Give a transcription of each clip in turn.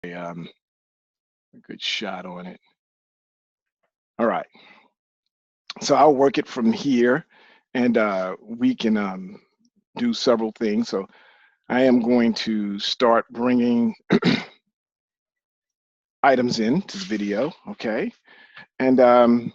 a good shot on it. All right, so I'll work it from here, and we can do several things. So I am going to start bringing items into the video, okay? And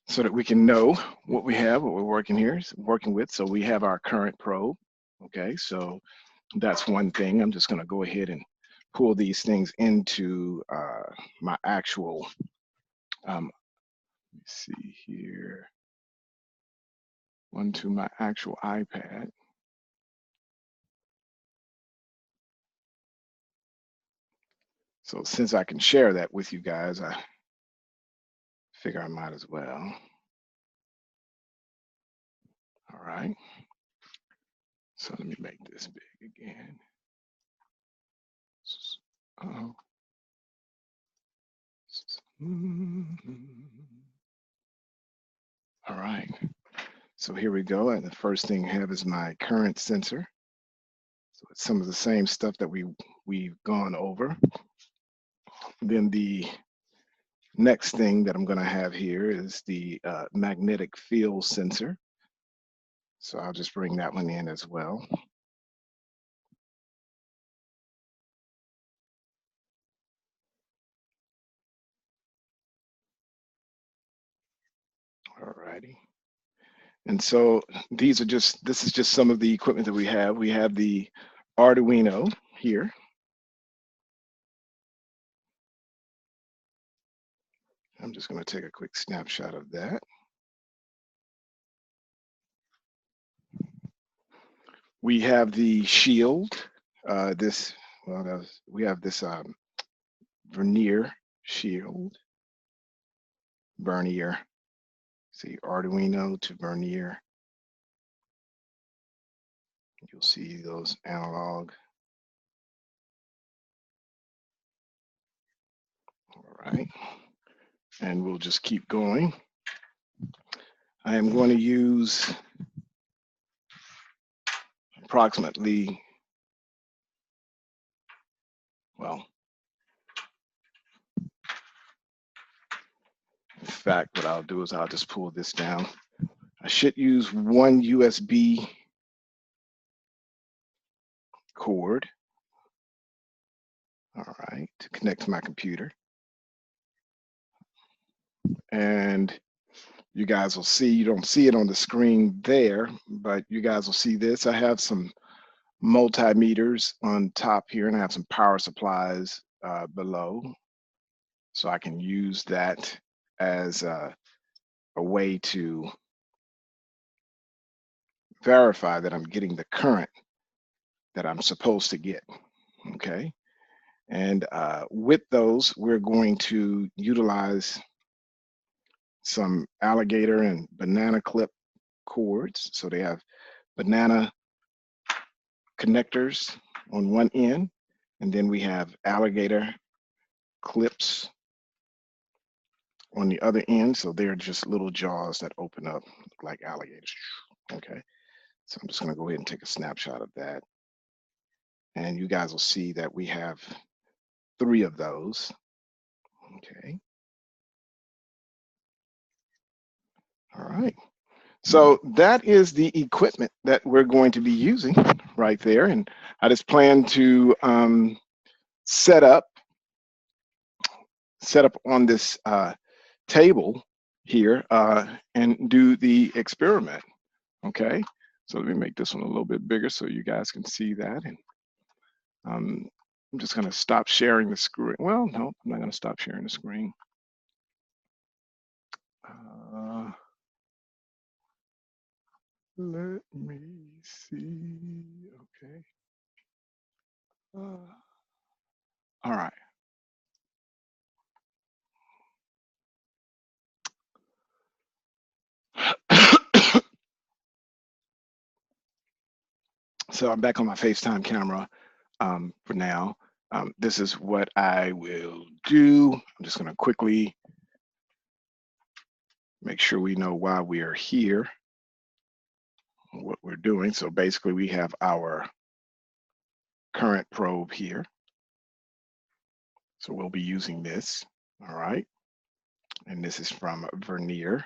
so that we can know what we have, what we're working with. So we have our current probe, okay? So that's one thing. I'm just gonna go ahead and pull these things into my actual, let me see here, onto my actual iPad. So since I can share that with you guys, I figure I might as well. All right. So let me make this big again. Oh. All right. So here we go. And the first thing I have is my current sensor. So it's some of the same stuff that we've gone over. Then the next thing that I'm going to have here is the magnetic field sensor. So I'll just bring that one in as well. All righty. And so this is just some of the equipment that we have. We have the Arduino here. I'm just going to take a quick snapshot of that. We have the shield. We have this vernier shield. Vernier. See, Arduino to vernier. You'll see those analog. All right. And we'll just keep going. I am going to use approximately, well, in fact, what I'll do is I'll just pull this down. I should use one USB cord, all right, to connect to my computer. And you guys will see, you don't see it on the screen there, but you guys will see this. I have some multimeters on top here, and I have some power supplies below. So I can use that as a way to verify that I'm getting the current that I'm supposed to get, okay? And with those, we're going to utilize some alligator and banana clip cords. So they have banana connectors on one end, and then we have alligator clips on the other end. So they're just little jaws that open up like alligators. Okay, so I'm just going to go ahead and take a snapshot of that. And you guys will see that we have 3 of those. Okay. All right. So that is the equipment that we're going to be using right there. And I just plan to set up on this table here and do the experiment. Okay. So let me make this one a little bit bigger so you guys can see that. And I'm just going to stop sharing the screen. Well, no, I'm not going to stop sharing the screen. Let me see. Okay. All right. So I'm back on my FaceTime camera for now. This is what I will do. I'm just going to quickly make sure we know why we are here, what we're doing. So basically we have our current probe here. So we'll be using this, all right? And this is from Vernier.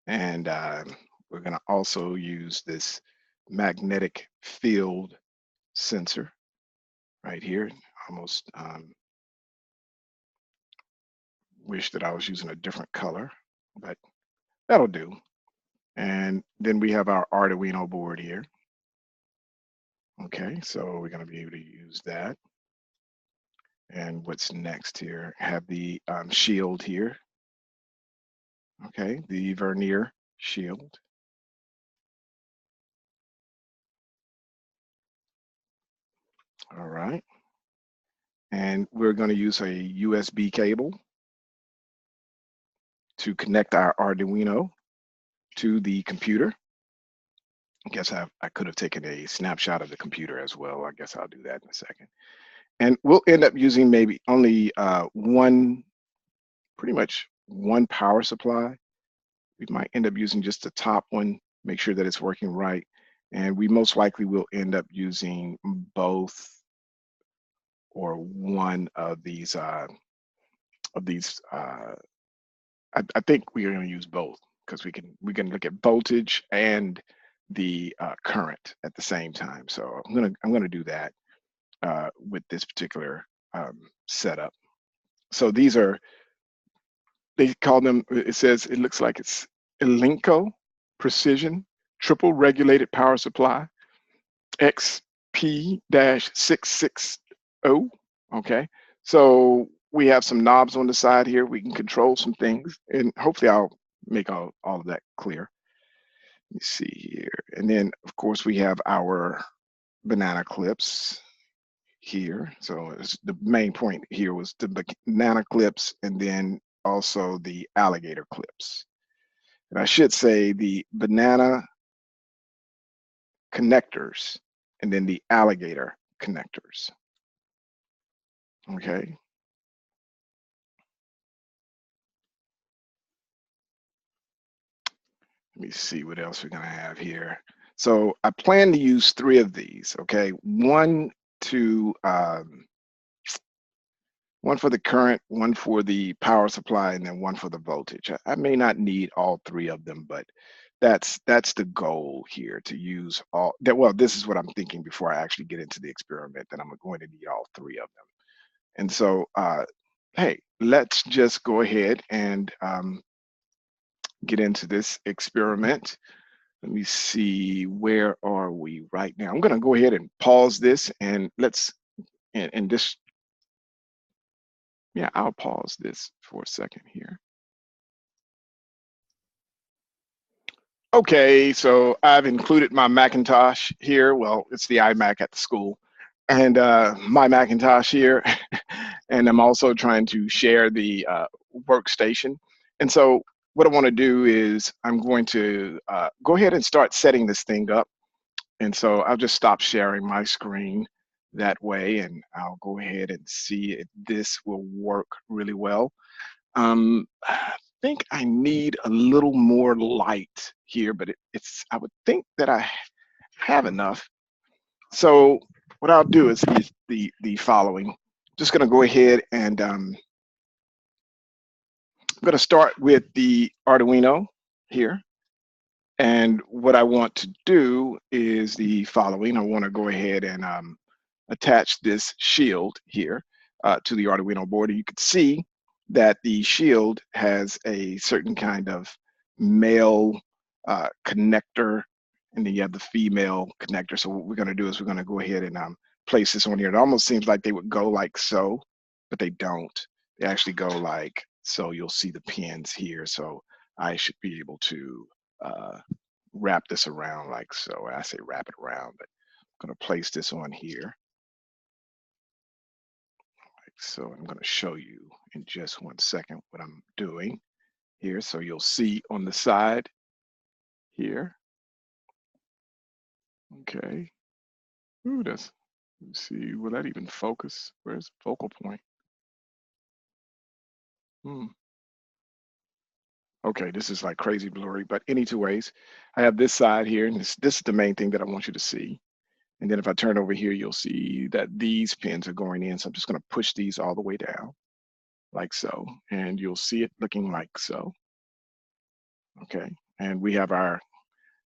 And we're gonna also use this magnetic field sensor right here. Almost wish that I was using a different color, but that'll do. And then we have our Arduino board here. Okay, so we're gonna be able to use that. And what's next here? Have the shield here. Okay, the Vernier shield. All right. And we're going to use a USB cable to connect our Arduino to the computer. I guess I could have taken a snapshot of the computer as well. I guess I'll do that in a second. And we'll end up using maybe only pretty much one power supply. We might end up using just the top one, make sure that it's working right. And we most likely will end up using both or one of these I think we are going to use both because we can look at voltage and the current at the same time. So I'm gonna do that with this particular setup. So these are, they call them, it says, it looks like it's Elenco Precision Triple Regulated Power Supply XP-660. Okay, so we have some knobs on the side here. We can control some things, and hopefully I'll make all of that clear. Let me see here. And then, of course, we have our banana clips here. So the main point here was the banana clips and then also the alligator clips. And I should say the banana connectors and then the alligator connectors. Okay. Let me see what else we're gonna have here. So I plan to use 3 of these, okay? One for the current, one for the power supply, and then one for the voltage. I may not need all 3 of them, but that's the goal here, to use all that. Well, this is what I'm thinking before I actually get into the experiment, that I'm going to need all 3 of them. And so, hey, let's just go ahead and get into this experiment. Let me see, where are we right now? I'm going to go ahead and pause this and and this, yeah, I'll pause this for a second here. Okay, so I've included my Macintosh here. Well, it's the iMac at the school, and my Macintosh here. And I'm also trying to share the workstation. And so what I want to do is I'm going to go ahead and start setting this thing up. And so I'll just stop sharing my screen that way, and I'll go ahead and see if this will work really well. I think I need a little more light here, but I would think that I have enough. So what I'll do is the following. Just gonna go ahead and I'm gonna start with the Arduino here. And what I want to do is the following. I want to go ahead and attach this shield here to the Arduino board. And you can see that the shield has a certain kind of male connector, and then you have the female connector. So what we're going to do is we're going to go ahead and place this on here. It almost seems like they would go like so, but they don't. They actually go like so. You'll see the pins here. So I should be able to wrap this around like so. I say wrap it around, but I'm going to place this on here. Like so. I'm going to show you in just one second what I'm doing here. So you'll see on the side here. Okay. Ooh, let's see. Will that even focus? Where's focal point? Okay, this is like crazy blurry, but any two ways. I have this side here, and this is the main thing that I want you to see. And then if I turn over here, you'll see that these pins are going in. So I'm just going to push these all the way down like so, and you'll see it looking like so. Okay, and we have our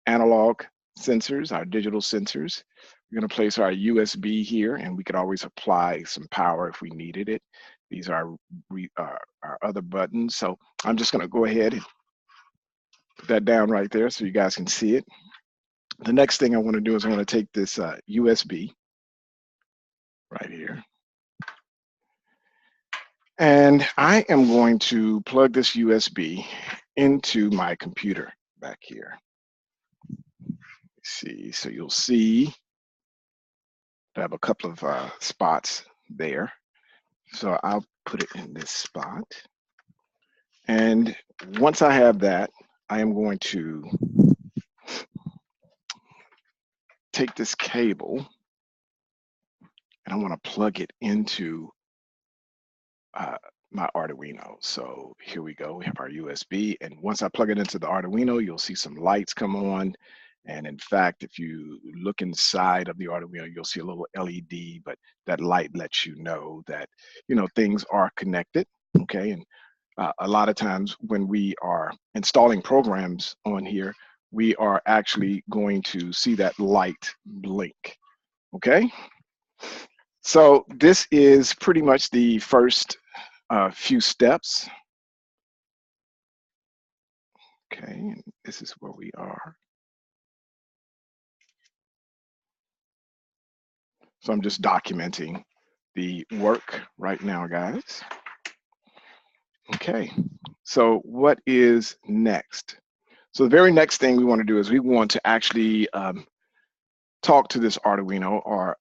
analog sensors, our digital sensors. We're going to place our USB here, and we could always apply some power if we needed it. These are our other buttons. So I'm just going to go ahead and put that down right there so you guys can see it. The next thing I want to do is I want to take this USB right here, and I am going to plug this USB into my computer back here. Let's see, so you'll see I have a couple of spots there. So I'll put it in this spot. And once I have that, I am going to take this cable and I want to plug it into my Arduino. So here we go. We have our USB. And once I plug it into the Arduino, you'll see some lights come on. And in fact, if you look inside of the Arduino, you'll see a little LED, but that light lets you know that, things are connected. Okay. And a lot of times when we are installing programs on here, we are actually going to see that light blink. Okay. So this is pretty much the first few steps. Okay, and this is where we are. So I'm just documenting the work right now, guys. Okay, so what is next? So the very next thing we want to do is we want to actually talk to this Arduino or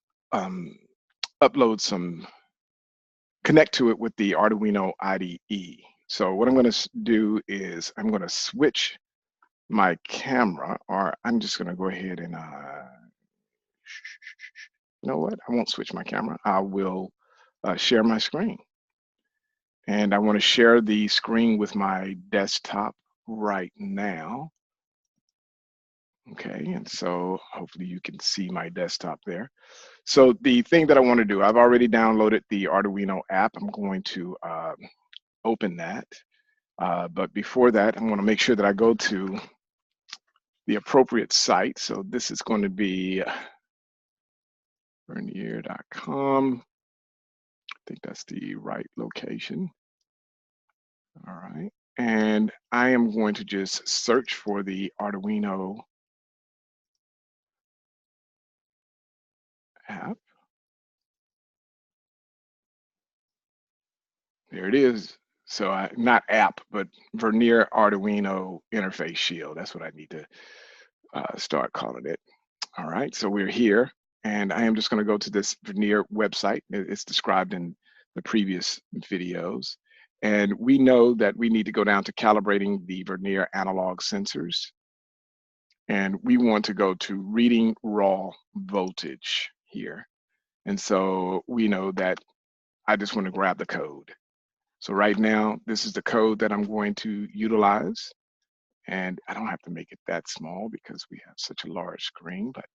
connect to it with the Arduino IDE. So what I'm going to do is I'm going to switch my camera, or I'm just going to go ahead and you know what? I won't switch my camera. I will share my screen. And I want to share the screen with my desktop right now. Okay, and so hopefully you can see my desktop there. So the thing that I want to do, I've already downloaded the Arduino app. I'm going to open that. But before that, I'm going to make sure that I go to the appropriate site. So this is going to be vernier.com. I think that's the right location. All right. And I am going to just search for the Arduino app. There it is. So not app, but Vernier Arduino Interface Shield. That's what I need to start calling it. All right, so we're here, and I am just going to go to this Vernier website. It's described in the previous videos. And we know that we need to go down to calibrating the Vernier analog sensors. And we want to go to reading raw voltage here. And so we know that I just want to grab the code. So right now, this is the code that I'm going to utilize. And I don't have to make it that small because we have such a large screen, but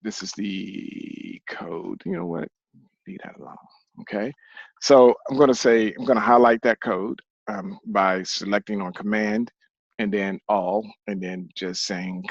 this is the code. You know what? Leave that alone. Okay. So I'm going to highlight that code by selecting on command and then all, and then just saying